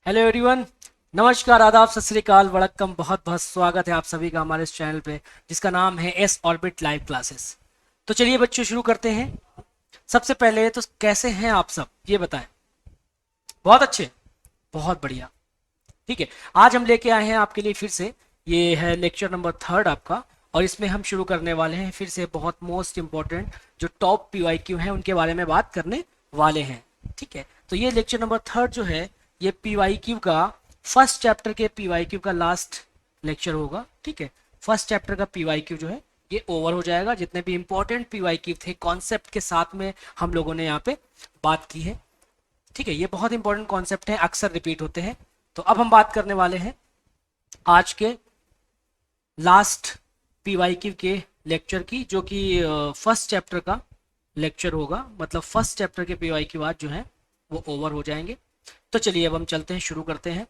Hello everyone. नमस्कार, आदाब, सत श्री अकाल, वड़क्कम। बहुत बहुत स्वागत है आप सभी का हमारे इस चैनल पे जिसका नाम है एस ऑर्बिट लाइव क्लासेस। तो चलिए बच्चों शुरू करते हैं। सबसे पहले तो कैसे हैं आप सब ये बताएं। बहुत अच्छे, बहुत बढ़िया। ठीक है, आज हम लेके आए हैं आपके लिए फिर से, ये है लेक्चर नंबर 3 आपका। और इसमें हम शुरू करने वाले हैं फिर से बहुत मोस्ट इंपॉर्टेंट जो टॉप पीवाईक्यू हैं उनके बारे में बात करने वाले हैं। ठीक है, तो ये लेक्चर नंबर 3 जो है ये पीवाईक्यू का फर्स्ट चैप्टर के पीवाईक्यू का लास्ट लेक्चर होगा। ठीक है, फर्स्ट चैप्टर का पीवाईक्यू जो है ये ओवर हो जाएगा। जितने भी इंपॉर्टेंट पीवाईक्यू थे कॉन्सेप्ट के साथ में हम लोगों ने यहाँ पे बात की है। ठीक है, ये बहुत इंपॉर्टेंट कॉन्सेप्ट हैं, अक्सर रिपीट होते हैं। तो अब हम बात करने वाले हैं आज के लास्ट पीवाईक्यू के लेक्चर की, जो कि फर्स्ट चैप्टर का लेक्चर होगा। मतलब फर्स्ट चैप्टर के पीवाईक्यू आज जो है वो ओवर हो जाएंगे। तो चलिए अब हम चलते हैं, शुरू करते हैं।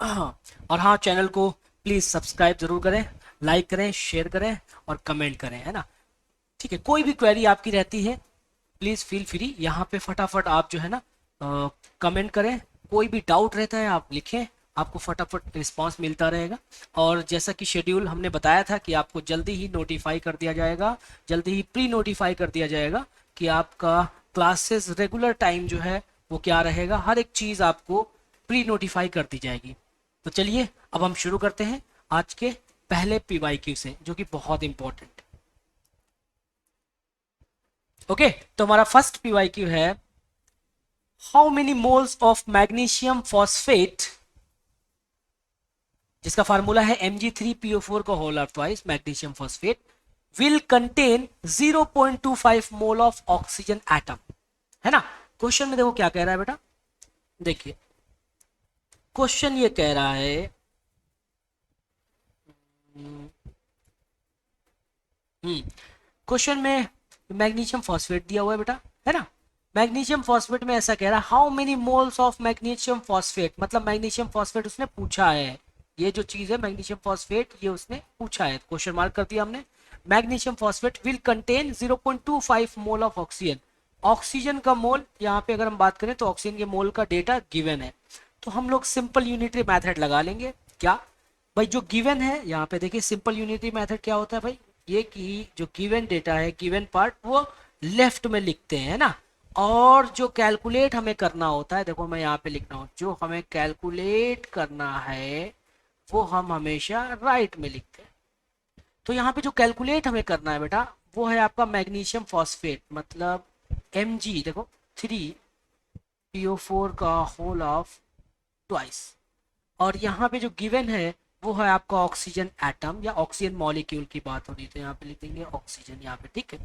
हाँ, और हाँ, चैनल को प्लीज़ सब्सक्राइब ज़रूर करें, लाइक करें, शेयर करें और कमेंट करें, है ना। ठीक है, कोई भी क्वेरी आपकी रहती है प्लीज़ फील फ्री, यहाँ पे फटाफट आप जो है ना कमेंट करें। कोई भी डाउट रहता है आप लिखें, आपको फटाफट रिस्पांस मिलता रहेगा। और जैसा कि शेड्यूल हमने बताया था कि आपको जल्दी ही नोटिफाई कर दिया जाएगा, जल्दी ही प्री नोटिफाई कर दिया जाएगा कि आपका क्लासेस रेगुलर टाइम जो है वो क्या रहेगा। हर एक चीज़ आपको प्री नोटिफाई कर दी जाएगी। तो चलिए अब हम शुरू करते हैं आज के पहले पीवाईक्यू से, जो कि बहुत इंपॉर्टेंट। ओके, तो हमारा फर्स्ट पीवाईक्यू है, how many moles of magnesium phosphate, जिसका फार्मूला है Mg3PO4 का whole of twice magnesium phosphate, will contain 0.25 mole of oxygen atom. है ना। क्वेश्चन में देखो क्या कह रहा है बेटा, देखिए क्वेश्चन ये कह रहा है क्वेश्चन में मैग्नीशियम फॉस्फेट दिया हुआ है बेटा, है ना। मैग्नीशियम फॉस्फेट में ऐसा कह रहा है how many moles of magnesium phosphate, मतलब मैग्नीशियम फॉस्फेट उसने पूछा है। ये जो चीज है मैग्नीशियम फॉस्फेट ये उसने पूछा है, क्वेश्चन मार्क कर दिया हमने। Magnesium phosphate will contain 0.25 mole of oxygen. Oxygen का मोल, यहाँ पे अगर हम बात करें तो ऑक्सीजन के मोल का डेटा गिवन है। तो हम लोग सिंपल यूनिटरी मेथड लगा लेंगे। क्या भाई, जो गिवन है यहाँ पे देखिए, सिंपल यूनिटरी मेथड क्या होता है भाई, ये कि जो गिवन डेटा है, गिवन पार्ट वो लेफ्ट में लिखते हैं, है ना। और जो कैलकुलेट हमें करना होता है, देखो मैं यहाँ पे लिख रहा हूँ, जो हमें कैलकुलेट करना है वो हम हमेशा राइट में लिखते हैं। तो यहाँ पे जो कैलकुलेट हमें करना है बेटा वो है आपका मैग्नीशियम फॉस्फेट, मतलब Mg, देखो 3PO4 का होल ऑफ ट्वाइस। और यहाँ पे जो गिवन है वो है आपका ऑक्सीजन एटम या ऑक्सीजन मॉलिक्यूल की बात हो रही, तो यहाँ पे लिख देंगे ऑक्सीजन यहाँ पे। ठीक है,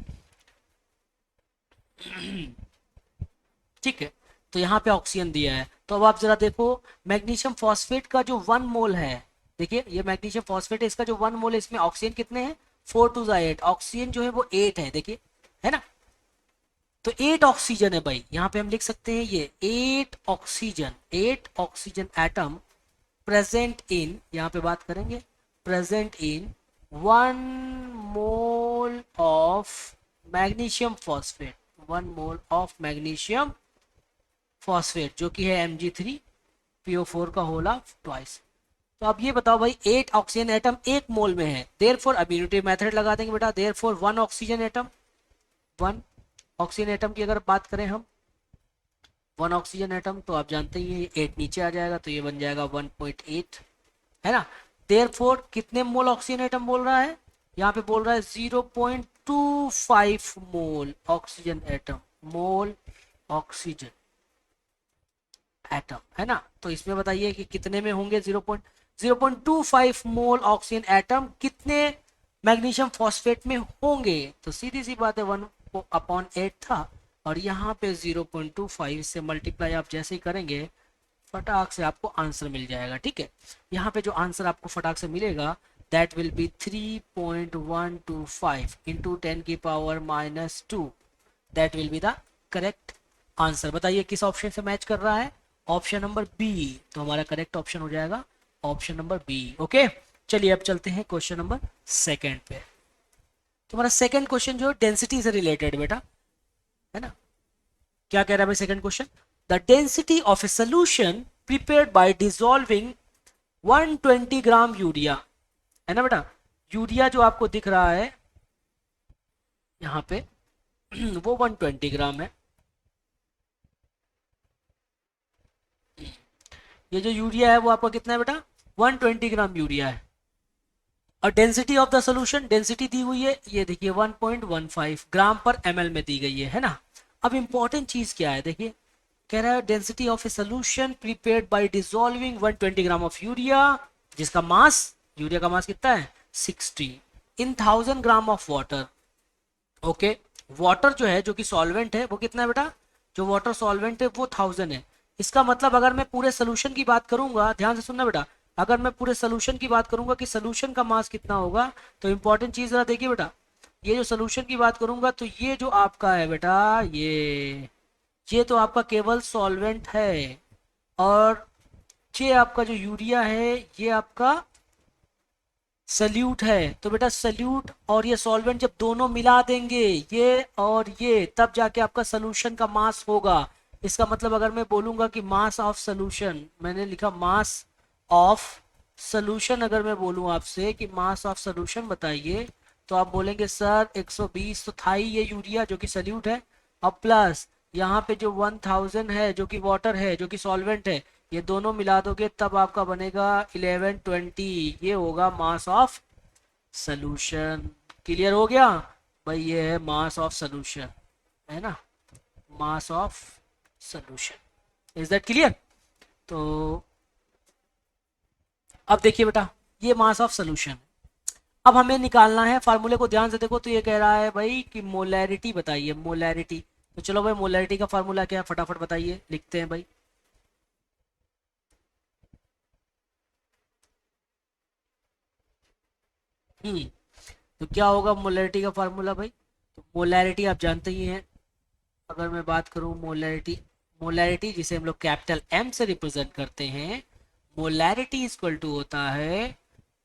ठीक है। तो यहाँ पे ऑक्सीजन दिया है, तो अब आप जरा देखो मैग्नीशियम फॉस्फेट का जो 1 मोल है, देखिए ये मैग्नीशियम फॉस्फेट है, इसका जो 1 मोल है इसमें ऑक्सीजन कितने हैं, 4 2 8। ऑक्सीजन जो है वो 8 है, देखिए, है ना। तो 8 ऑक्सीजन है भाई, यहाँ पे हम लिख सकते हैं ये 8 ऑक्सीजन एटम प्रेजेंट इन, यहाँ पे बात करेंगे, present in 1 mole of magnesium phosphate, 1 mole of magnesium phosphate जो कि है Mg3PO4 का होल ऑफ ट्वाइस। तो अब ये बताओ भाई, 8 ऑक्सीजन एटम 1 मोल में है, देयर फॉर अम्यूनिटी मेथड लगा देंगे बेटा। Therefore 1 oxygen atom, 1 oxygen atom की अगर बात करें हम, 1 ऑक्सीजन एटम, तो आप जानते ही हैं 8 नीचे आ जाएगा तो ये बन जाएगा 1.8, है ना। देयर फोर कितने मोल ऑक्सीजन एटम बोल रहा है, यहाँ पे बोल रहा है 0.25 मोल ऑक्सीजन एटम, मोल ऑक्सीजन एटम, है ना। तो इसमें बताइए कि कितने में होंगे 0.25 मोल ऑक्सीजन एटम कितने मैग्नीशियम फॉस्फेट में होंगे। तो सीधी सी बात है 1/8 था, और यहाँ पे 0.25 से मल्टीप्लाई आप जैसे ही करेंगे फटाक से आपको आंसर मिल जाएगा। ठीक है, यहाँ पे जो आंसर आपको फटाक से मिलेगा that will be 3.125 into 10⁻²। That will be the correct answer. बताइए किस ऑप्शन से मैच कर रहा है, ऑप्शन नंबर बी। तो हमारा करेक्ट ऑप्शन हो जाएगा ऑप्शन नंबर बी। ओके, चलिए अब चलते हैं क्वेश्चन नंबर 2 पे। तो हमारा सेकंड क्वेश्चन जो डेंसिटी से रिलेटेड बेटा, है ना। क्या कह रहा है भाई second question, the density of a solution prepared by dissolving 120 gram urea, है ना बेटा, यूरिया जो आपको दिख रहा है यहाँ पे वो 120 ग्राम है। ये जो यूरिया है वो आपका कितना है बेटा, 120 ग्राम यूरिया है। और density of the solution, density दी हुई है ये देखिए 1.15 ग्राम पर ml में दी गई है ना। अब इंपॉर्टेंट चीज क्या है, देखिए कह रहा है density of a solution prepared by dissolving 120 gram of urea, जिसका मास, यूरिया का मास कितना है 60 इन 1000 gram of water. Okay, water जो है, जो कि सॉल्वेंट है, वो कितना है बेटा, जो वाटर सॉल्वेंट है वो 1000 है। इसका मतलब अगर मैं पूरे सोल्यूशन की बात करूंगा, ध्यान से सुनना बेटा, अगर मैं पूरे सोल्यूशन की बात करूंगा कि सोल्यूशन का मास कितना होगा, तो इंपॉर्टेंट चीज जरा देखिए बेटा, ये जो सोल्यूशन की बात करूंगा तो ये जो आपका है बेटा, ये तो आपका केवल सॉल्वेंट है, और ये आपका जो यूरिया है ये आपका सल्यूट है। तो बेटा सल्यूट और ये सॉल्वेंट जब दोनों मिला देंगे, ये और ये, तब जाके आपका सोल्यूशन का मास होगा। इसका मतलब अगर मैं बोलूंगा कि मास ऑफ सोल्यूशन, मैंने लिखा मास ऑफ सोल्यूशन, अगर मैं बोलूं आपसे कि मास ऑफ सोल्यूशन बताइए, तो आप बोलेंगे सर 120 तो था ही ये यूरिया जो कि सल्यूट है, अब प्लस यहाँ पे जो 1000 है जो कि वाटर है, जो कि सॉल्वेंट है, ये दोनों मिला दोगे तब आपका बनेगा 1120, ये होगा मास ऑफ सोल्यूशन। क्लियर हो गया भाई, ये है मास ऑफ सोल्यूशन, है ना, mass of solution. Is that clear? तो अब देखिए बेटा, ये मास ऑफ सोल्यूशन, अब हमें निकालना है, फार्मूले को ध्यान से देखो, तो ये कह रहा है भाई कि मोलैरिटी बताइए, मोलैरिटी। तो चलो भाई मोलैरिटी का फार्मूला क्या है फटाफट बताइए, लिखते हैं भाई। तो क्या होगा मोलैरिटी का फार्मूला भाई, तो मोलैरिटी आप जानते ही हैं, अगर मैं बात करूं मोलैरिटी, मोलैरिटी जिसे हम लोग कैपिटल एम से रिप्रेजेंट करते हैं, मोलैरिटी इक्वल टू होता है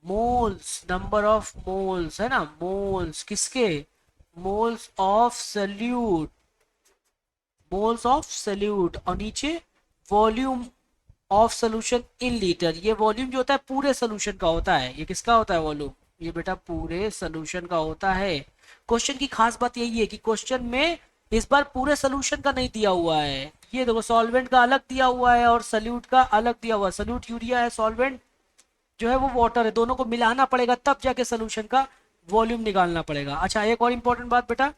मोल्स, नंबर ऑफ मोल्स, है ना, मोल्स किसके, moles of solute, moles of solute, और नीचे volume of solution in litre. ये वॉल्यूम जो होता है पूरे सोल्यूशन का होता है, ये किसका होता है वॉल्यूम, ये बेटा पूरे सोल्यूशन का होता है। क्वेश्चन की खास बात यही है कि क्वेश्चन में इस बार पूरे सोल्यूशन का नहीं दिया हुआ है, ये देखो सॉल्वेंट का अलग दिया हुआ है और सल्यूट का अलग दिया हुआ है, सल्यूट यूरिया है, सॉल्वेंट जो है वो वाटर है, दोनों को मिलाना पड़ेगा तब जाके सोल्यूशन का वॉल्यूम निकालना पड़ेगा। अच्छा एक और इंपॉर्टेंट बात बेटा,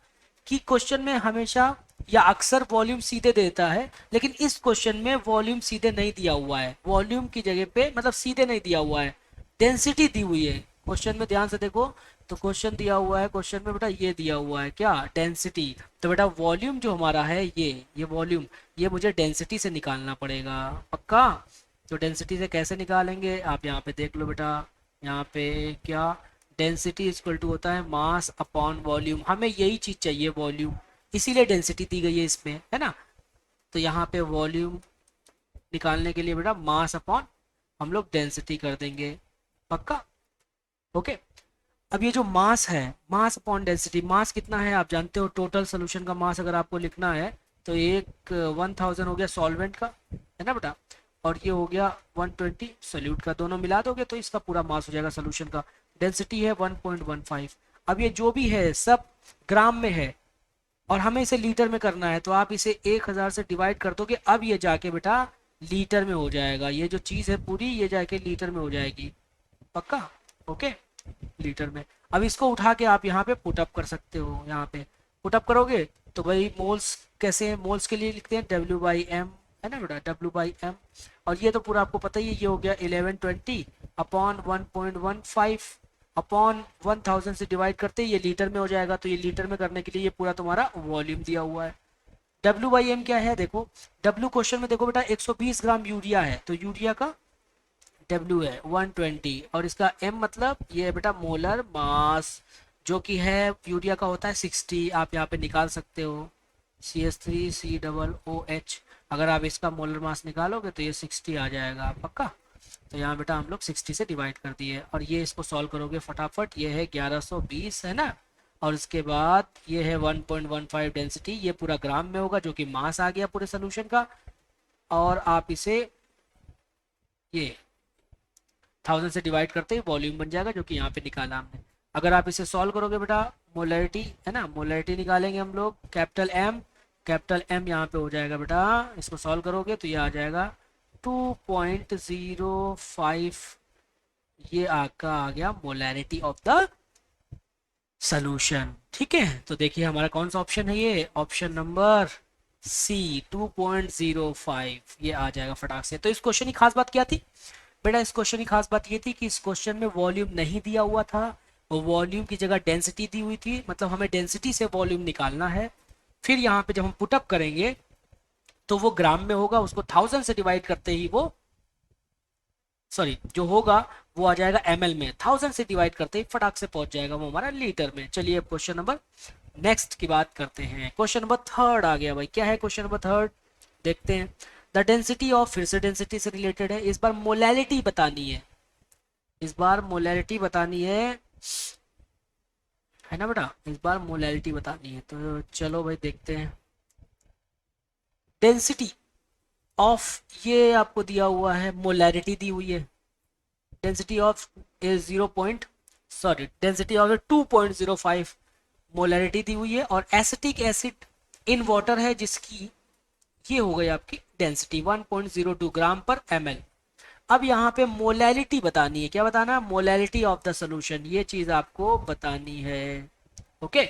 कि क्वेश्चन में हमेशा या अक्सर वॉल्यूम सीधे देता है, लेकिन इस क्वेश्चन में वॉल्यूम सीधे नहीं दिया हुआ है, वॉल्यूम की जगह पे मतलब सीधे नहीं दिया हुआ है, डेंसिटी दी हुई है क्वेश्चन में, ध्यान से देखो। तो क्वेश्चन दिया हुआ है, क्वेश्चन में बेटा ये दिया हुआ है क्या, डेंसिटी। तो बेटा वॉल्यूम जो हमारा है ये वॉल्यूम, ये मुझे डेंसिटी से निकालना पड़ेगा, पक्का। तो डेंसिटी से कैसे निकालेंगे, आप यहाँ पे देख लो बेटा, यहाँ पे क्या, डेंसिटी इक्वल टू होता है मास अपॉन वॉल्यूम, हमें यही चीज चाहिए वॉल्यूम, इसीलिए डेंसिटी दी गई है इसमें, है ना। तो यहाँ पे वॉल्यूम निकालने के लिए बेटा मास अपॉन हम लोग डेंसिटी कर देंगे, पक्का, ओके। अब ये जो मास है, मास अपॉन डेंसिटी, मास कितना है आप जानते हो, टोटल सोल्यूशन का मास अगर आपको लिखना है तो एक 1000 हो गया सॉल्वेंट का, है ना बेटा, और ये हो गया 120 सोल्यूट का, दोनों मिला दोगे तो इसका पूरा मास हो जाएगा सोल्यूशन का। डेंसिटी है 1.15। अब ये जो भी है सब ग्राम में है और हमें इसे लीटर में करना है, तो आप इसे 1000 से डिवाइड कर दोगे, अब ये जाके बेटा लीटर में हो जाएगा, ये जो चीज़ है पूरी ये जाके लीटर में हो जाएगी, पक्का, ओके, लीटर में। अब इसको उठा के आप यहाँ पे पुटअप कर सकते हो, यहाँ पे पुटअप करोगे तो भाई मोल्स कैसे हैं, मोल्स के लिए लिखते हैं W/m, है ना बेटा, W/m, और ये तो पूरा आपको पता ही है, ये हो गया 1120 अपॉन 1.15 अपॉन 1000 से डिवाइड करते ये लीटर में हो जाएगा, तो ये लीटर में करने के लिए ये पूरा तुम्हारा वॉल्यूम दिया हुआ है। W/m क्या है देखो, W क्वेश्चन में देखो बेटा 120 ग्राम यूरिया है, तो यूरिया का W है 120, और इसका M मतलब ये है बेटा मोलर मास, जो कि है यूरिया का होता है 60, आप यहाँ पे निकाल सकते हो CH3COOH, अगर आप इसका मोलर मास निकालोगे तो ये 60 आ जाएगा, पक्का। तो यहाँ बेटा हम लोग 60 से डिवाइड कर दिए, और ये इसको सॉल्व करोगे फटाफट, ये है 1120, है ना, और इसके बाद ये है 1.15 डेंसिटी, ये पूरा ग्राम में होगा जो कि मास आ गया पूरे सोल्यूशन का, और आप इसे ये 1000 से डिवाइड करते ही वॉल्यूम बन जाएगा, जो कि यहाँ पे निकाला हमने। अगर आप इसे सॉल्व करोगे बेटा, मोलैरिटी है ना, मोलैरिटी निकालेंगे हम लोग, कैपिटल एम यहाँ पे हो जाएगा बेटा, इसको सॉल्व करोगे तो ये आ जाएगा 2.05, ये आपका आ गया मोलैरिटी ऑफ द सोल्यूशन। ठीक है, तो देखिए हमारा कौन सा ऑप्शन है, ये ऑप्शन नंबर सी 2.05 ये आ जाएगा फटाक से। तो इस क्वेश्चन की खास बात क्या थी बेटा, इस क्वेश्चन की खास बात ये थी कि इस क्वेश्चन में वॉल्यूम नहीं दिया हुआ था, और वॉल्यूम की जगह डेंसिटी दी हुई थी, मतलब हमें डेंसिटी से वॉल्यूम निकालना है। फिर यहाँ पे जब हम पुटअप करेंगे तो वो ग्राम में होगा, उसको 1000 से डिवाइड करते ही वो सॉरी जो होगा वो आ जाएगा ml में, 1000 से डिवाइड करते ही फटाक से पहुंच जाएगा वो हमारा लीटर में। चलिए क्वेश्चन नंबर नेक्स्ट की बात करते हैं। क्वेश्चन नंबर थर्ड आ गया भाई, क्या है क्वेश्चन नंबर थर्ड, देखते हैं। द डेंसिटी ऑफ, फिर से डेंसिटी से रिलेटेड है, इस बार मोलैलिटी बतानी है, इस बार मोलैलिटी बतानी है ना बेटा, इस बार मोलैलिटी बतानी है। तो चलो भाई देखते हैं। डेंसिटी ऑफ, ये आपको दिया हुआ है, मोलैरिटी दी हुई है, density of is density of 2.05 molarity दी हुई है, और एसिटिक एसिड इन वाटर है जिसकी ये हो गई आपकी डेंसिटी 1.02 ग्राम पर ml। अब यहाँ पे मोलैलिटी बतानी है, क्या बताना है, मोलैलिटी ऑफ द सोल्यूशन, ये चीज आपको बतानी है। ओके,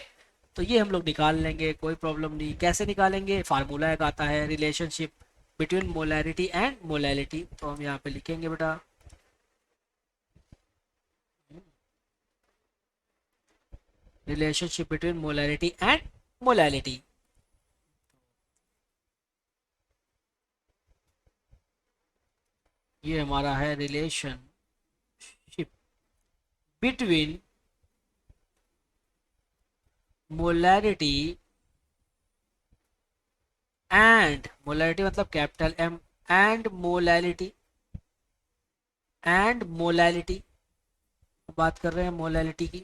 तो ये हम लोग निकाल लेंगे, कोई प्रॉब्लम नहीं। कैसे निकालेंगे, फार्मूला एक आता है, relationship between molarity and molality, तो हम यहाँ पे लिखेंगे बेटा relationship between molarity and molality. ये हमारा है relationship between molarity and, molarity मतलब कैपिटल एम, एंड मोलैलिटी बात कर रहे हैं मोलैलिटी की,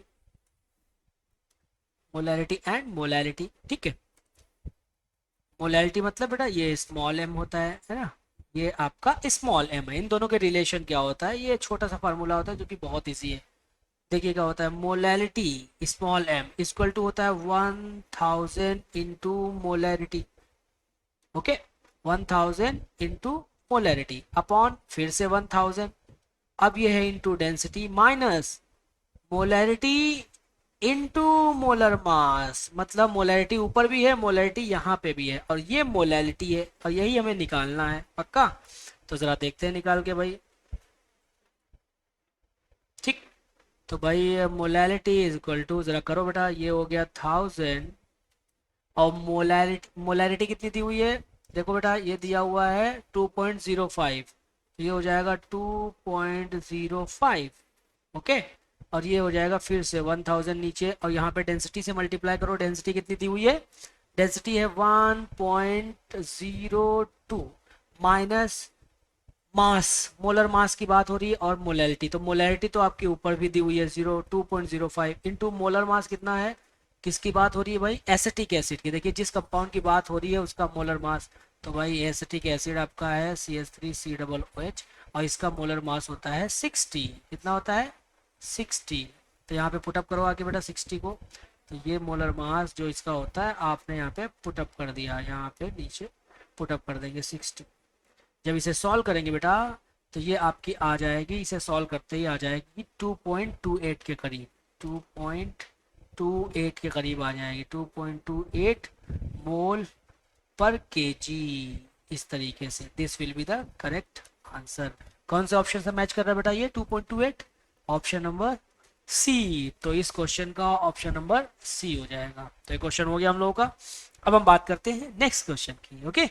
मोलैरिटी एंड मोलैलिटी। ठीक है, मोलैलिटी मतलब बेटा ये स्मॉल एम होता है ना, ये आपका स्मॉल एम है। इन दोनों के रिलेशन क्या होता है, ये छोटा सा फार्मूला होता है जो कि बहुत इजी है। देखिए क्या होता है, molality small M equal to होता है 1000 into molarity. Okay, 1000 into molarity upon फिर से 1000, अब ये है into density minus molarity into molar mass, मतलब मोलैरिटी ऊपर भी है, मोलैरिटी यहाँ पे भी है, और ये मोलैलिटी है, और यही हमें निकालना है पक्का। तो जरा देखते हैं निकाल के भाई। ठीक, तो भाई मोलैलिटी इज इक्वल टू, जरा करो बेटा, ये हो गया 1000, और मोलैरिटी कितनी दी हुई है, देखो बेटा ये दिया हुआ है 2.05, ये हो जाएगा 2.05। ओके, और ये हो जाएगा फिर से 1000 नीचे, और यहाँ पे डेंसिटी से मल्टीप्लाई करो, डेंसिटी कितनी दी हुई है, डेंसिटी है 1.02 माइनस मास, मोलर मास की बात हो रही है, और मोलैरिटी, तो मोलैरिटी तो आपके ऊपर भी दी हुई है 2.05 इंटू मोलर मास कितना है, किसकी बात हो रही है भाई, एसिटिक एसिड की। देखिए जिस कंपाउंड की बात हो रही है उसका मोलर मास, तो भाई एसिटिक एसिड आपका है CH3COOH, और इसका मोलर मास होता है 60, कितना होता है 60। तो यहाँ पे पुटअप करो आके बेटा 60 को, तो ये मोलर मास जो इसका होता है आपने यहाँ पे पुटअप कर दिया, यहाँ पे नीचे पुटअप कर देंगे 60। जब इसे सॉल्व करेंगे बेटा तो ये आपकी आ जाएगी, इसे सॉल्व करते ही आ जाएगी 2.28 के करीब, 2.28 के करीब आ जाएगी, 2.28 मोल पर केजी, इस तरीके से। This will be the correct answer. कौन से ऑप्शन से मैच कर रहा है बेटा ये 2.28, ऑप्शन नंबर सी। तो इस क्वेश्चन का ऑप्शन नंबर सी हो जाएगा। तो ये क्वेश्चन हो गया हम लोगों का। अब हम बात करते हैं नेक्स्ट क्वेश्चन की। ओके,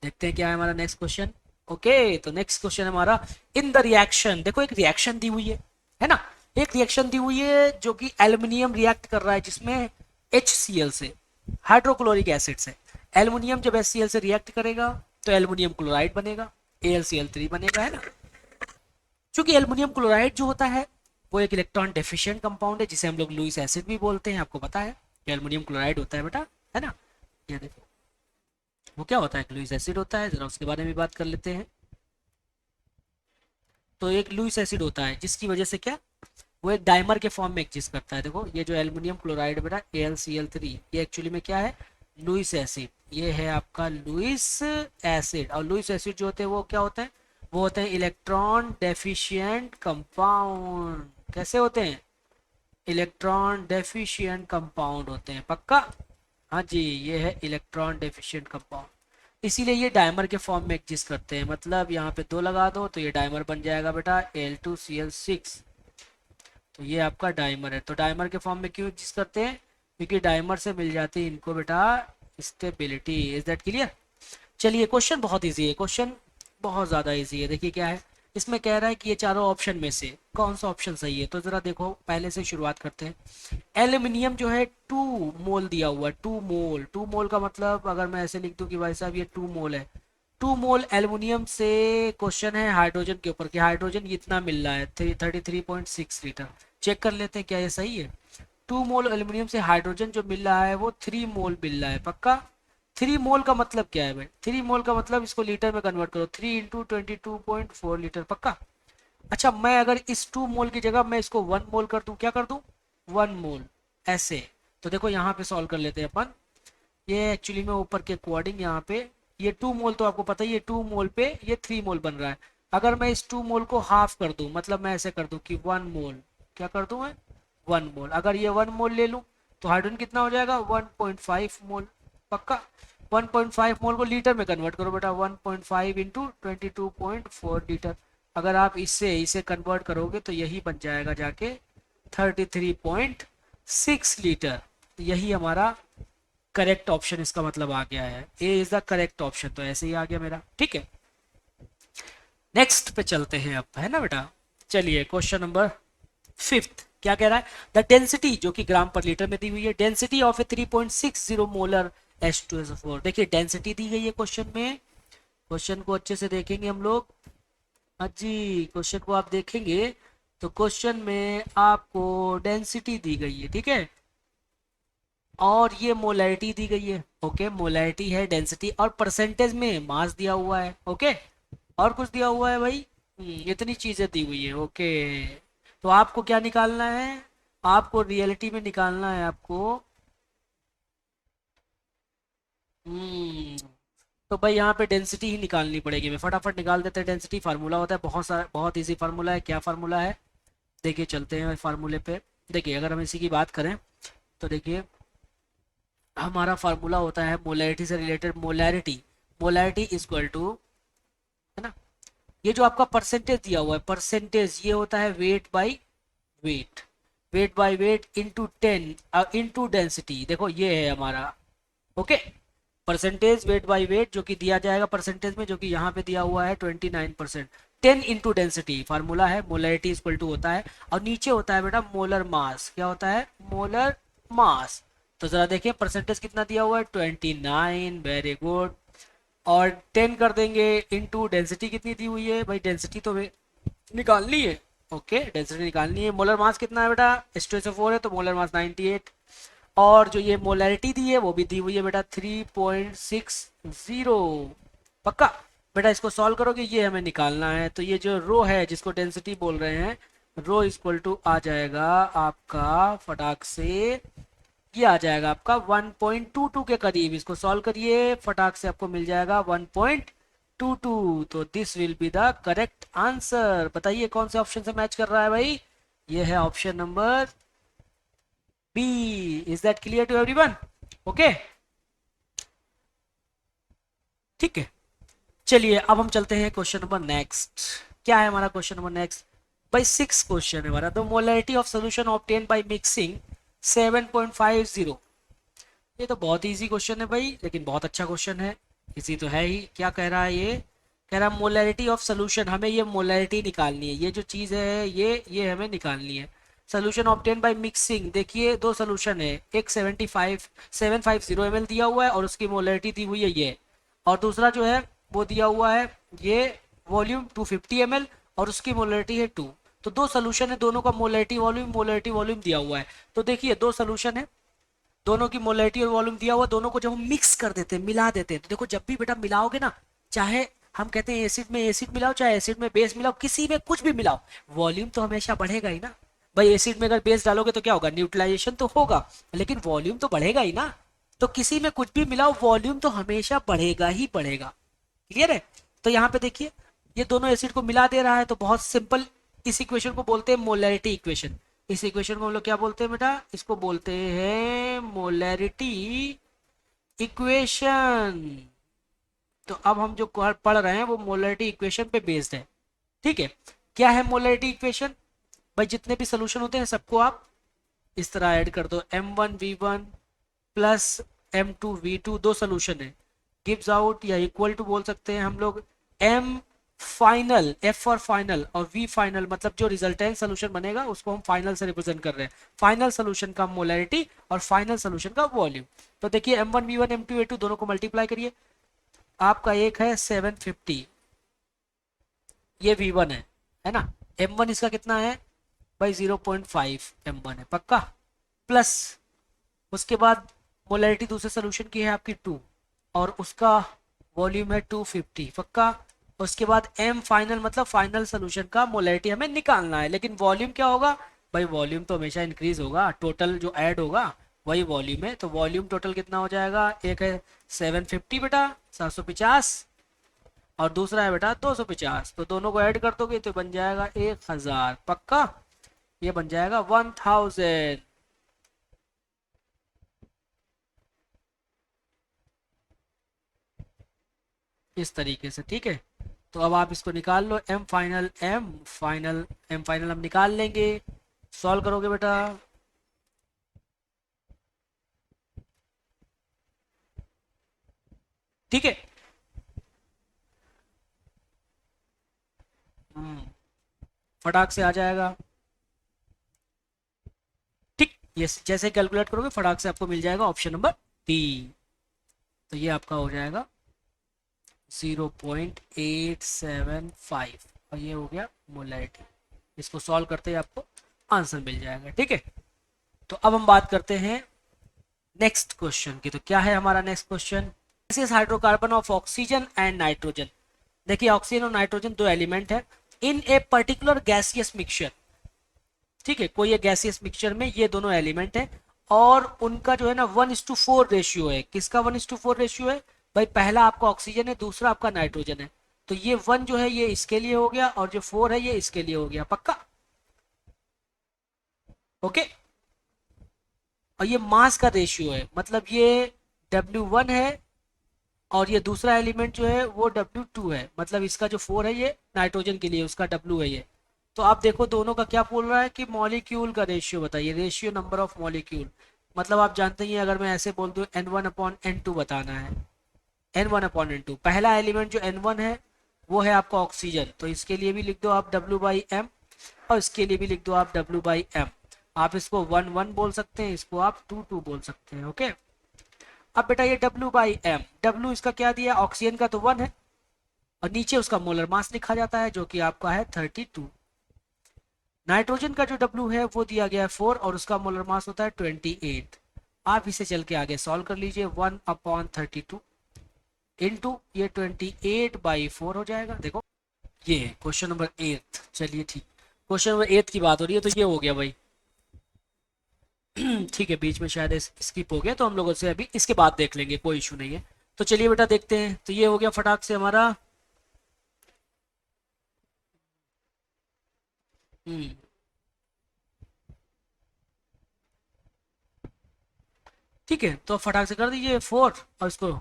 देखते हैं क्या है हमारा नेक्स्ट क्वेश्चन। ओके, तो नेक्स्ट क्वेश्चन हमारा, इन द रिएक्शन, देखो एक रिएक्शन दी हुई है ना, एक रिएक्शन दी हुई है जो कि एल्युमिनियम रिएक्ट कर रहा है जिसमें HCl से, हाइड्रोक्लोरिक एसिड से। एल्युमिनियम जब HCl से रिएक्ट करेगा तो एल्युमिनियम क्लोराइड बनेगा, AlCl3 बनेगा, है ना। क्योंकि एल्युमिनियम क्लोराइड जो होता है वो एक इलेक्ट्रॉन डेफिशिएंट कंपाउंड है, जिसे हम लोग लुईस एसिड भी बोलते हैं, आपको पता है कि एल्युमिनियम क्लोराइड होता है बेटा, है ना। ये देखो वो क्या होता है, एक लुईस एसिड होता है, जरा उसके बारे में बात कर लेते हैं। तो एक लुईस एसिड होता है जिसकी वजह से क्या, वो एक डाइमर के फॉर्म में एग्जिस्ट करता है। देखो ये जो एल्युमिनियम क्लोराइड बेटा AlCl3, ये एक्चुअली में क्या है, लुईस एसिड। ये है आपका लुईस एसिड। और लुईस एसिड जो होते हैं वो क्या होते हैं, वो होते हैं इलेक्ट्रॉन डेफिशिएंट कंपाउंड। कैसे होते हैं, इलेक्ट्रॉन डेफिशिएंट कंपाउंड होते हैं, पक्का। हाँ जी, ये है इलेक्ट्रॉन डेफिशिएंट कंपाउंड। इसीलिए ये डायमर के फॉर्म में एग्जिस्ट करते हैं। मतलब यहाँ पे 2 लगा दो तो ये डायमर बन जाएगा बेटा Al2Cl6। तो ये आपका डायमर है। तो डायमर के फॉर्म में क्यों एग्जिस्ट करते हैं, क्योंकि डायमर से मिल जाती है इनको बेटा स्टेबिलिटी। Is that clear. चलिए क्वेश्चन बहुत इजी है, क्वेश्चन बहुत ज़्यादा इजी है। देखिए क्या है, इसमें कह रहा है कि ये चारों ऑप्शन में से कौन सा ऑप्शन सही है। तो ज़रा देखो, पहले से शुरुआत करते हैं। एल्यूमिनियम जो है 2 मोल दिया हुआ है, 2 मोल। 2 मोल का मतलब अगर मैं ऐसे लिख दूं कि भाई साहब ये 2 मोल है, 2 मोल एल्यूमिनियम से क्वेश्चन है हाइड्रोजन के ऊपर कि हाइड्रोजन इतना मिल रहा है 33.6 लीटर। चेक कर लेते हैं क्या ये सही है। 2 मोल एल्यूमिनियम से हाइड्रोजन जो मिल रहा है वो 3 मोल मिल रहा है, पक्का। 3 मोल का मतलब क्या है भाई, 3 मोल का मतलब इसको लीटर में कन्वर्ट करो, 3 × 22.4 लीटर, पक्का। अच्छा, मैं अगर इस 2 मोल की जगह मैं इसको 1 मोल कर दूं, क्या कर दूं, 1 मोल, ऐसे। तो देखो यहाँ पे सॉल्व कर लेते हैं अपन। ये एक्चुअली में ऊपर के कोऑर्डिंग यहाँ पे, ये 2 मोल तो आपको पता ही है, 2 मोल पे ये 3 मोल बन रहा है। अगर मैं इस 2 मोल को हाफ कर दूं, मतलब मैं ऐसे कर दूं कि 1 मोल, क्या कर दूं मैं, 1 मोल। अगर ये 1 मोल ले लूं तो हाइड्रोजन कितना हो जाएगा, 1.5 मोल, पक्का। 1.5 मोल को लीटर में कन्वर्ट करो बेटा, 1.5 इंटू 22.4 लीटर। अगर आप इससे इसे कन्वर्ट करोगे तो यही बन जाएगा जाके 33.6 लीटर। यही हमारा करेक्ट ऑप्शन इसका मतलब आ गया है, ए इज द करेक्ट ऑप्शन। तो ऐसे ही आ गया मेरा, ठीक है। नेक्स्ट पे चलते हैं अब, है ना बेटा। चलिए क्वेश्चन नंबर 5th क्या कह रहा है, द डेंसिटी, जो कि ग्राम पर लीटर में दी हुई है, density of A 3.60 molar H2SO4। देखिए डेंसिटी दी गई है क्वेश्चन में, क्वेश्चन को अच्छे से देखेंगे हम लोग। हाँ जी, क्वेश्चन को आप देखेंगे तो क्वेश्चन में आपको डेंसिटी दी गई है, ठीक है, और ये मोलैरिटी दी गई है। ओके, मोलैरिटी है, डेंसिटी और परसेंटेज में मास दिया हुआ है। ओके, और कुछ दिया हुआ है भाई, इतनी चीजें दी हुई है। ओके, तो आपको क्या निकालना है, आपको रियलिटी में निकालना है आपको। हम्म तो भाई यहाँ पे डेंसिटी ही निकालनी पड़ेगी। मैं फटाफट निकाल देते हैं डेंसिटी। फार्मूला होता है बहुत सारा, बहुत इजी फार्मूला है। क्या फार्मूला है, देखिए चलते हैं फार्मूले पे। देखिए अगर हम इसी की बात करें तो देखिए हमारा फार्मूला होता है मोलैरिटी से related, molarity, molarity is equal to, है ना, ये जो आपका परसेंटेज दिया हुआ है, परसेंटेज ये होता है weight by wait, weight by weight into 10 into density. देखो ये है हमारा, okay, percentage weight by wait जो कि दिया जाएगा परसेंटेज में, जो कि यहाँ पे दिया हुआ है 29%। 10 इंटू डेंसिटी फार्मूला है, मोलैरिटी इक्वल टू होता है, और नीचे होता है बेटा मोलर मास। क्या होता है, मोलर मास। तो जरा देखिए परसेंटेज कितना दिया हुआ है, 29, वेरी गुड। और 10 कर देंगे इंटू डेंसिटी कितनी दी हुई है भाई, डेंसिटी तो निकालनी है। ओके, डेंसिटी निकालनी है। मोलर मास कितना है बेटा, H2SO4 है तो मोलर मास 98। और जो ये मोलैरिटी दी है वो भी दी हुई है बेटा 3.60, पक्का। बेटा इसको सॉल्व करोगे, ये हमें निकालना है। तो ये जो रो है जिसको डेंसिटी बोल रहे हैं, रो इक्वल टू आ जाएगा आपका फटाक से, ये आ जाएगा आपका 1.22 के करीब। इसको सॉल्व करिए फटाक से, आपको मिल जाएगा 1.22। तो this will be the correct answer. बताइए कौन से ऑप्शन से मैच कर रहा है भाई, ये है option number B. Is that clear to everyone, okay, ठीक है। चलिए अब हम चलते हैं क्वेश्चन नंबर नेक्स्ट। क्या है हमारा क्वेश्चन नंबर नेक्स्ट भाई, 6 क्वेश्चन है हमारा। The molarity of solution obtain by mixing 7.50। ये तो बहुत इजी क्वेश्चन है भाई, लेकिन बहुत अच्छा क्वेश्चन है, इसी तो है ही। क्या कह रहा है ये, कह रहा है मोलैरिटी ऑफ सोल्यूशन, हमें ये मोलैरिटी निकालनी है, ये जो चीज़ है ये हमें निकालनी है। सोल्यूशन ऑब्टेन बाय मिक्सिंग, देखिए 2 सोल्यूशन है, एक 750 ml दिया हुआ है और उसकी मोलैरिटी दी हुई है ये, और दूसरा जो है वो दिया हुआ है ये वॉल्यूम 250 ml और उसकी मोलैरिटी है 2। तो 2 सोल्यूशन है, दोनों का मोलैरिटी वॉल्यूम दिया हुआ है। तो देखिए 2 सोल्यूशन है, दोनों की मोलैरिटी और वॉल्यूम दिया हुआ, दोनों को जब हम मिक्स कर देते हैं, मिला देते हैं, तो देखो जब भी बेटा मिलाओगे ना, चाहे हम कहते हैं एसिड में एसिड मिलाओ, चाहे एसिड में बेस मिलाओ, किसी में कुछ भी मिलाओ, वॉल्यूम तो हमेशा बढ़ेगा ही ना। भाई एसिड में अगर बेस डालोगे तो क्या होगा, न्यूट्रलाइजेशन तो होगा, लेकिन वॉल्यूम तो बढ़ेगा ही ना। तो किसी में कुछ भी मिलाओ, वॉल्यूम तो हमेशा बढ़ेगा ही बढ़ेगा। क्लियर है? तो यहाँ पे देखिए, ये दोनों एसिड को मिला दे रहा है, तो बहुत सिंपल, इस इक्वेशन को बोलते हैं मोलैरिटी इक्वेशन। इस इक्वेशन को हम लोग क्या बोलते हैं बेटा, इसको बोलते हैं मोलैरिटी इक्वेशन। तो अब हम जो पढ़ रहे हैं वो मोलैरिटी इक्वेशन पे बेस्ड है। ठीक है, क्या है मोलैरिटी इक्वेशन? भाई जितने भी सोल्यूशन होते हैं सबको आप इस तरह ऐड कर दो, M1V1 प्लस M2V2, दो सोल्यूशन है, गिव्स आउट या इक्वल टू बोल सकते हैं हम लोग M final, F for final और V फाइनल, मतलब जो रिजल्टेंट सोल्यूशन बनेगा उसको हम फाइनल से रिप्रेजेंट कर रहे हैं, फाइनल सोल्यूशन का मोलैरिटी और फाइनल सोल्यूशन का वॉल्यूम। तो देखिए M1V1 M2A2 दोनों को मल्टीप्लाई करिए, आपका एक है 750, ये V1 है ना, M1 इसका कितना है भाई 0.5 M1 है पक्का, प्लस उसके बाद मोलैरिटी दूसरे सोल्यूशन की है आपकी 2 और उसका वॉल्यूम है 250 पक्का। उसके बाद M फाइनल, मतलब फाइनल सोल्यूशन का मोलैरिटी हमें निकालना है, लेकिन वॉल्यूम क्या होगा भाई, वॉल्यूम तो हमेशा इंक्रीज होगा, टोटल जो ऐड होगा वही वॉल्यूम है। तो वॉल्यूम टोटल कितना हो जाएगा, एक है 750 बेटा 750 और दूसरा है बेटा 250, तो दोनों को ऐड कर दोगे तो बन जाएगा 1000 पक्का, ये बन जाएगा 1000 इस तरीके से। ठीक है, तो अब आप इसको निकाल लो, एम फाइनल हम निकाल लेंगे, सॉल्व करोगे बेटा, ठीक है। फटाक से आ जाएगा, ठीक, ये जैसे कैलकुलेट करोगे फटाक से आपको मिल जाएगा ऑप्शन नंबर डी। तो ये आपका हो जाएगा 0.875 और ये हो गया मोलैरिटी। इसको सॉल्व करते ही आपको आंसर मिल जाएगा। ठीक है, तो अब हम बात करते हैं नेक्स्ट क्वेश्चन की। तो क्या है हमारा नेक्स्ट क्वेश्चन, इस hydrocarbon of oxygen and nitrogen. देखिए ऑक्सीजन और नाइट्रोजन दो एलिमेंट है इन ए पर्टिकुलर गैसियस मिक्सचर। ठीक है, कोई एक गैसियस मिक्सचर में ये दोनों एलिमेंट है और उनका जो है ना 1:4 रेशियो है। किसका 1:4 रेशियो है भाई, पहला आपका ऑक्सीजन है, दूसरा आपका नाइट्रोजन है, तो ये 1 जो है ये इसके लिए हो गया और जो 4 है ये इसके लिए हो गया पक्का। ओके, और ये मास का रेशियो है, मतलब ये W1 है और ये दूसरा एलिमेंट जो है वो W2 है, मतलब इसका जो 4 है ये नाइट्रोजन के लिए, उसका W है ये। तो आप देखो दोनों का क्या बोल रहा है कि मॉलिक्यूल का रेशियो बताइए, रेशियो नंबर ऑफ मॉलिक्यूल, मतलब आप जानते ही हैं अगर मैं ऐसे बोल दूं N1/N2 बताना है, N1/N2, पहला एलिमेंट जो N1 है वो है आपका ऑक्सीजन, तो इसके लिए भी लिख दो आप W/M और इसके लिए भी लिख दो आप W/M। आप इसको 1 1 बोल सकते हैं, इसको आप 2 2 बोल सकते हैं। ओके, अब बेटा ये W/M, W इसका क्या दिया, ऑक्सीजन का तो 1 है और नीचे उसका मोलर मास लिखा जाता है जो कि आपका है 32। नाइट्रोजन का जो W है वो दिया गया है 4 और उसका मोलर मास होता है 28। आप इसे चल के आगे सॉल्व कर लीजिए, 1/32 इंटू ये 28/4 हो जाएगा। देखो ये क्वेश्चन नंबर 8, चलिए ठीक, क्वेश्चन नंबर 8 की बात हो रही है, तो ये हो गया भाई। ठीक है, बीच में शायद स्किप हो गया, तो हम लोग उसे अभी इसके बाद देख लेंगे, कोई इशू नहीं है। तो चलिए बेटा देखते हैं, तो ये हो गया फटाक से हमारा। हम्म ठीक है, तो फटाक से कर दीजिए 4 और इसको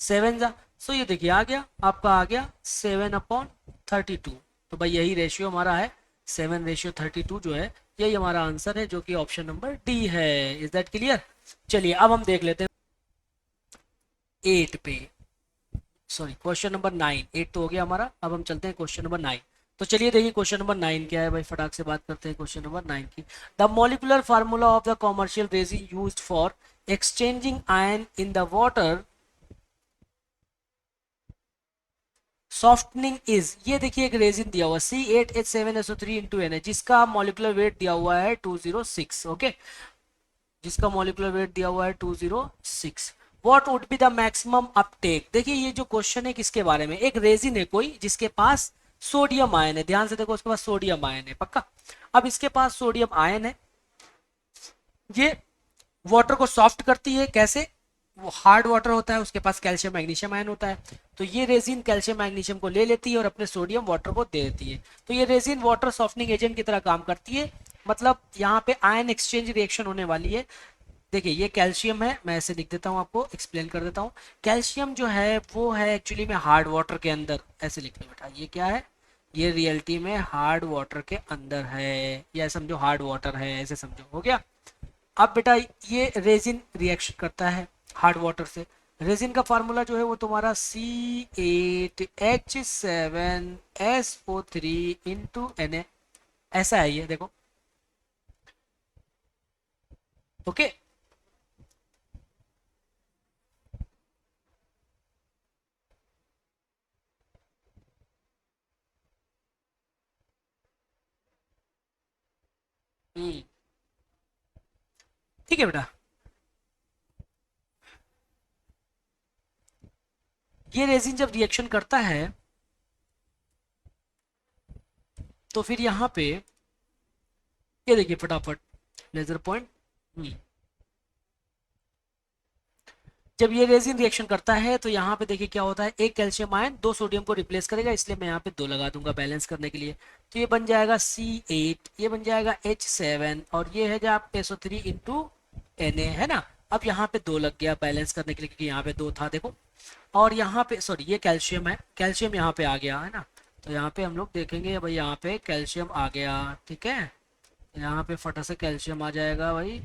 7 जा, सो ये देखिए आ गया, आपका आ गया 7/32। तो भाई यही रेशियो हमारा है, 7:32 जो है यही हमारा आंसर है, जो कि ऑप्शन नंबर डी है। Is that clear? चलिए अब हम देख लेते हैं 8 पे, सॉरी क्वेश्चन नंबर 9, 8 तो हो गया हमारा, अब हम चलते हैं क्वेश्चन नंबर 9। तो चलिए देखिए क्वेश्चन नंबर 9 क्या है भाई, फटाक से बात करते हैं क्वेश्चन नंबर 9 की। The molecular formula of the commercial resin used for exchanging ion in the water softening is, ये देखिए एक रेजिन दिया हुआ C8H7SO3 इंटू एन है, जिसका मॉलिकुलर वेट दिया हुआ है 206। ओके, जिसका मॉलिक्यूलर वेट दिया हुआ है 206। What would be the maximum Uptake. देखिए ये जो क्वेश्चन है किसके बारे में, एक रेजिन है कोई जिसके पास सोडियम आयन है, ध्यान से देखो उसके पास सोडियम आयन है पक्का। अब इसके पास सोडियम आयन है, ये वाटर को सॉफ्ट करती है कैसे, वो हार्ड वाटर होता है, उसके पास कैल्शियम मैग्नीशियम आयन होता है, तो ये रेजिन कैल्शियम मैग्नीशियम को ले लेती है और अपने सोडियम वाटर को दे देती है। तो ये रेजिन वाटर सॉफ्टनिंग एजेंट की तरह काम करती है, मतलब यहाँ पे आयन एक्सचेंज रिएक्शन होने वाली है। देखिए ये कैल्शियम है, मैं ऐसे लिख देता हूँ, आपको एक्सप्लेन कर देता हूँ। कैल्शियम जो है वो है एक्चुअली में हार्ड वाटर के अंदर, ऐसे लिख लो बेटा, ये क्या है, ये रियलिटी में हार्ड वाटर के अंदर है, या समझो हार्ड वाटर है, ऐसे समझो, हो गया। अब बेटा ये रेजिन रिएक्शन करता है हार्ड वाटर से, रेजिन का फार्मूला जो है वो तुम्हारा C8H7SO3 इंटू Na, ऐसा है ये देखो, ओके। ठीक है बेटा, ये रेजिन जब रिएक्शन करता है तो फिर यहाँ पे ये देखिए फटाफट लेजर पॉइंट, जब ये रेजिन रिएक्शन करता है तो यहाँ पे देखिए क्या होता है, एक कैल्शियम आयन दो सोडियम को रिप्लेस करेगा, इसलिए मैं यहाँ पे दो लगा दूंगा बैलेंस करने के लिए। तो ये बन जाएगा C8, ये बन जाएगा H7, और ये है जो आप SO3 इंटू Na, है ना। अब यहाँ पे दो लग गया बैलेंस करने के लिए, क्योंकि यहाँ पे दो था देखो, और यहाँ पे सॉरी ये कैल्शियम है, कैल्शियम यहाँ पे आ गया है ना, तो यहाँ पे हम लोग देखेंगे भाई, यहाँ पे कैल्शियम आ गया, ठीक है, यहाँ पे फटा से कैल्शियम आ जाएगा भाई,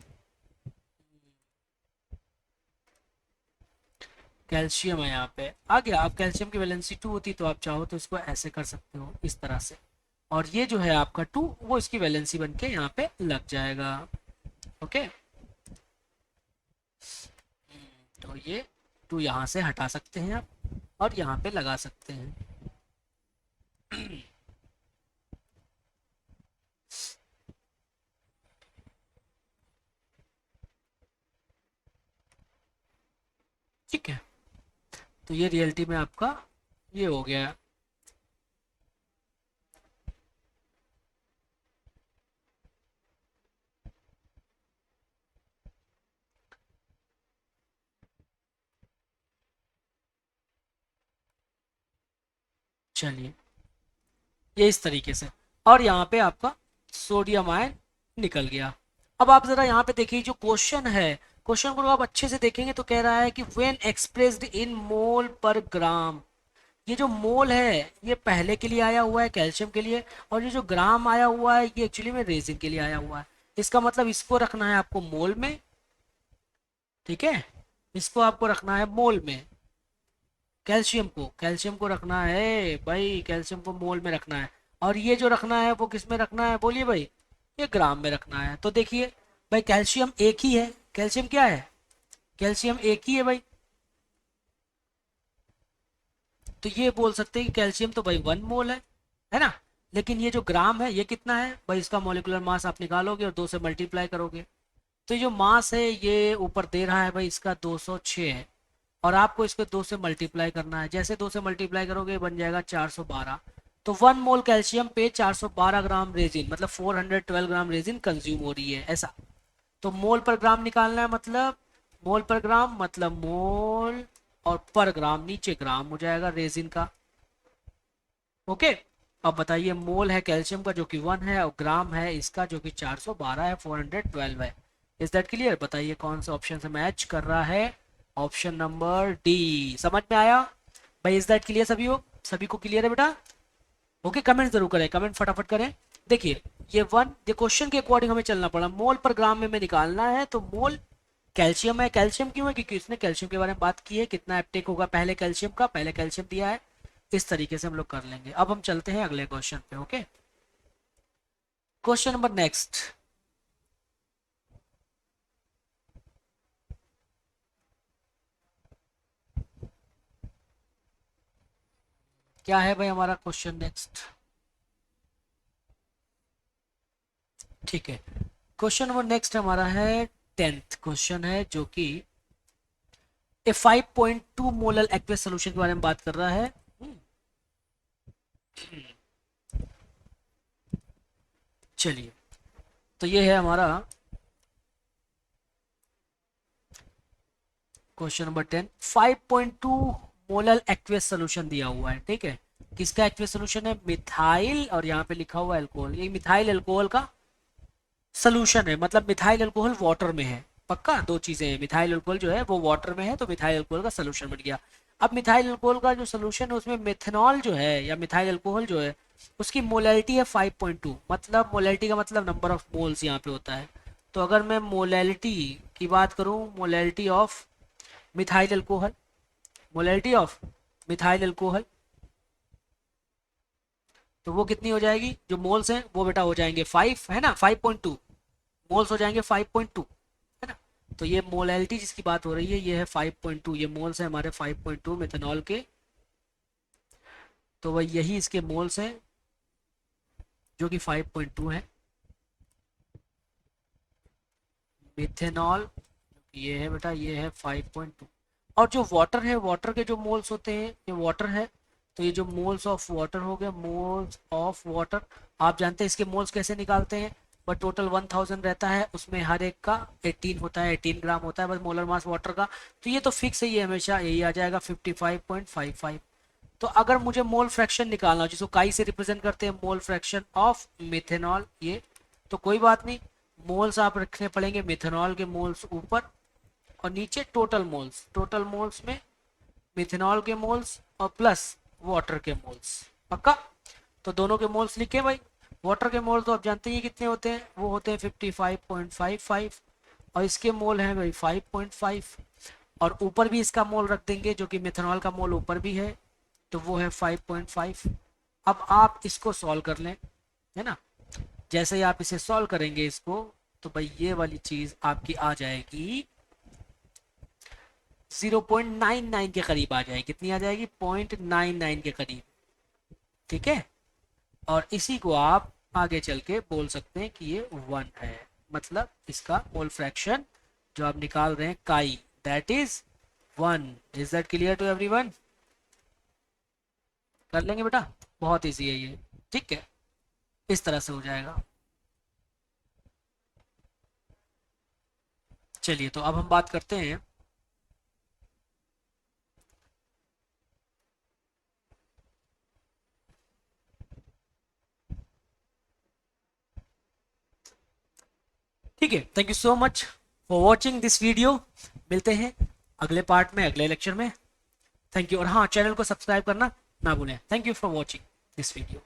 कैल्शियम है यहाँ पे आ गया। अब कैल्शियम की वैलेंसी 2 होती तो आप चाहो तो इसको ऐसे कर सकते हो इस तरह से, और ये जो है आपका 2 वो इसकी वैलेंसी बन के यहाँ पे लग जाएगा, ओके। तो ये 2 यहाँ से हटा सकते हैं आप और यहाँ पे लगा सकते हैं। ठीक है, तो ये रियलिटी में आपका ये हो गया। चलिए ये इस तरीके से, और यहाँ पे आपका सोडियम आयन निकल गया। अब आप जरा यहाँ पे देखिए जो क्वेश्चन है, क्वेश्चन को आप अच्छे से देखेंगे तो कह रहा है कि व्हेन एक्सप्रेस्ड इन मोल पर ग्राम, ये जो मोल है ये पहले के लिए आया हुआ है कैल्शियम के लिए, और ये जो ग्राम आया हुआ है ये एक्चुअली में रेजिन के लिए आया हुआ है। इसका मतलब इसको रखना है आपको मोल में, ठीक है, इसको आपको रखना है मोल में, कैल्शियम को रखना है भाई, कैल्शियम को मोल में रखना है, और ये जो रखना है वो किस में रखना है बोलिए भाई, ये ग्राम में रखना है। तो देखिए भाई कैल्शियम एक ही है, कैल्शियम क्या है, कैल्शियम एक ही है भाई, तो ये बोल सकते हैं कि कैल्शियम तो भाई 1 मोल है ना। लेकिन ये जो ग्राम है ये कितना है भाई, इसका मॉलिक्यूलर मास आप निकालोगे और 2 से मल्टीप्लाई करोगे, तो जो मास है ये ऊपर दे रहा है भाई इसका 206 है, और आपको इसको 2 से मल्टीप्लाई करना है, जैसे 2 से मल्टीप्लाई करोगे बन जाएगा 412। तो 1 मोल कैल्शियम पे 412 ग्राम रेजिन, मतलब 412 ग्राम रेजिन कंज्यूम हो रही है ऐसा। तो मोल पर ग्राम निकालना है, मतलब मोल पर ग्राम मतलब मोल, और पर ग्राम नीचे ग्राम हो जाएगा रेजिन का, ओके। अब बताइए मोल है कैल्शियम का जो कि 1 है, और ग्राम है इसका जो कि 412 है, 412 है। इज दैट क्लियर, बताइए कौन सा ऑप्शन से मैच कर रहा है, ऑप्शन नंबर डी। समझ में आया भाई, इज दैट क्लियर सभी को, सभी को क्लियर है बेटा, ओके। कमेंट जरूर करें, कमेंट फटाफट करें। देखिए ये क्वेश्चन के अकॉर्डिंग हमें चलना पड़ा, मोल पर ग्राम में निकालना है, तो मोल कैल्शियम है, कैल्शियम क्यों है क्योंकि इसने कैल्शियम के बारे में बात की है, कितना अपटेक होगा पहले कैल्शियम का, पहले कैल्शियम दिया है, इस तरीके से हम लोग कर लेंगे। अब हम चलते हैं अगले क्वेश्चन पे, ओके। क्वेश्चन नंबर नेक्स्ट, क्या है भाई हमारा क्वेश्चन नेक्स्ट, ठीक है। क्वेश्चन नंबर नेक्स्ट हमारा है 10th क्वेश्चन है जो कि ए 5.2 मोलर एक्वस सोल्यूशन के बारे में बात कर रहा है। चलिए, तो ये है हमारा question number 10। 5.2 molar aqueous solution दिया हुआ है, ठीक है। किसका एक्वस सोल्यूशन है? मिथाइल, और यहाँ पे लिखा हुआ है अल्कोहल। ये मिथाइल अल्कोहल का सोल्यूशन है, मतलब मिथाइल अल्कोहल वाटर में है। पक्का दो चीजें हैं, मिथाइल अल्कोहल जो है वो वाटर में है, तो मिथाइल अल्कोहल का सोल्यूशन बन गया। अब मिथाइल अल्कोहल का जो सोल्यूशन है उसमें मेथनॉल जो है या मिथाइल अल्कोहल जो है उसकी मोलैलिटी है 5.2। मतलब मोलैलिटी का मतलब नंबर ऑफ मोल्स यहाँ पे होता है। तो अगर मैं मोलैलिटी की बात करूँ, molality of methyl alcohol, molality of methyl alcohol, तो वो कितनी हो जाएगी? जो मोल्स हैं वो बेटा हो जाएंगे 5, है ना। 5.2 मोल्स हो जाएंगे 5.2, है ना। तो ये मोलैलिटी जिसकी बात हो रही है ये है 5.2। ये मोल्स हैं हमारे 5.2 मेथनॉल के। तो वह यही इसके मोल्स हैं जो कि 5.2 है। मिथेनॉल ये है बेटा, ये है 5.2। और जो वाटर है, वाटर के जो मोल्स होते हैं, ये वाटर है, तो ये जो मोल्स ऑफ वाटर हो गया, मोल्स ऑफ वाटर। आप जानते हैं इसके मोल्स कैसे निकालते हैं? बट टोटल 1000 रहता है, उसमें हर एक का 18 होता है, 18 ग्राम होता है बस मोलर मास वाटर का। तो ये तो फिक्स है, ये हमेशा यही आ जाएगा 55.55। तो अगर मुझे मोल फ्रैक्शन निकालना हो, जिसको काई से रिप्रेजेंट करते हैं, मोल फ्रैक्शन ऑफ मिथेनॉल, ये तो कोई बात नहीं, मोल्स आप रखने पड़ेंगे, मिथेनॉल के मोल्स ऊपर और नीचे टोटल मोल्स। टोटल मोल्स में मिथेनॉल के मोल्स और प्लस वाटर के मोल्स। पक्का? तो दोनों के मोल्स लिखे भाई। वाटर के मोल तो आप जानते ही कितने होते हैं, वो होते हैं 55.55, और इसके मोल हैं भाई 5.5, और ऊपर भी इसका मोल रख देंगे जो कि मिथेनॉल का मोल ऊपर भी है, तो वो है 5.5। अब आप इसको सॉल्व कर लें, है ना। जैसे ही आप इसे सॉल्व करेंगे इसको, तो भाई ये वाली चीज आपकी आ जाएगी 0.99 के करीब आ जाएगी। कितनी आ जाएगी? 0.99 के करीब, ठीक है। और इसी को आप आगे चल के बोल सकते हैं कि ये 1 है, मतलब इसका मोल फ्रैक्शन जो आप निकाल रहे हैं chi, that is 1। Is that clear to everyone? कर लेंगे बेटा, बहुत इजी है ये, ठीक है। इस तरह से हो जाएगा। चलिए, तो अब हम बात करते हैं ठीक है। Thank you so much for watching this video. मिलते हैं अगले पार्ट में, अगले लेक्चर में। थैंक यू, और हाँ, चैनल को सब्सक्राइब करना ना भूलें। Thank you for watching this video.